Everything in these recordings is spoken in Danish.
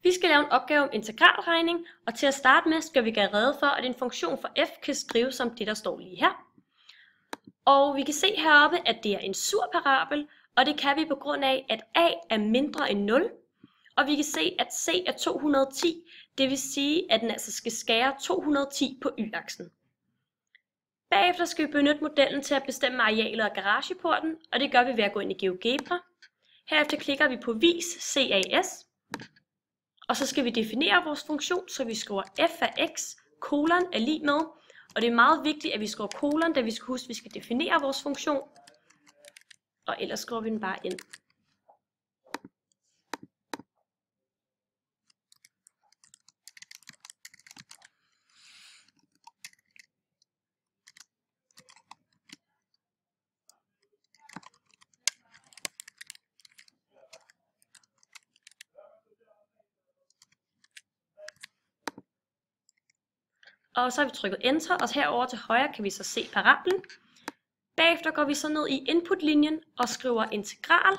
Vi skal lave en opgave om integralregning, og til at starte med skal vi gøre rede for, at en funktion for f kan skrives som det, der står lige her. Og vi kan se heroppe, at det er en sur parabel, og det kan vi på grund af, at a er mindre end 0. Og vi kan se, at c er 210, det vil sige, at den altså skal skære 210 på y-aksen. Bagefter skal vi benytte modellen til at bestemme arealet af garageporten, og det gør vi ved at gå ind i GeoGebra. Herefter klikker vi på vis CAS, og så skal vi definere vores funktion, så vi skriver f af x kolon er lig med, og det er meget vigtigt, at vi skriver kolon, da vi skal huske, at vi skal definere vores funktion, og ellers skriver vi den bare ind. Og så har vi trykket enter, og herovre til højre kan vi så se parablen. Bagefter går vi så ned i inputlinjen og skriver integral,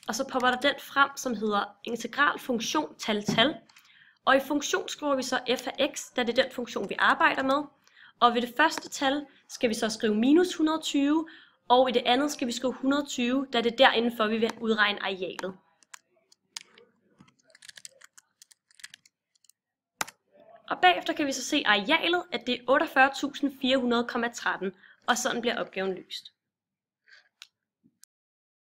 og så popper der den frem, som hedder integral funktion tal. Og i funktion skriver vi så f af x, da det er den funktion, vi arbejder med. Og ved det første tal skal vi så skrive minus 120, og i det andet skal vi skrive 120, da det er derindenfor, vi vil udregne arealet. Og bagefter kan vi så se arealet, at det er 48.400,13, og sådan bliver opgaven løst.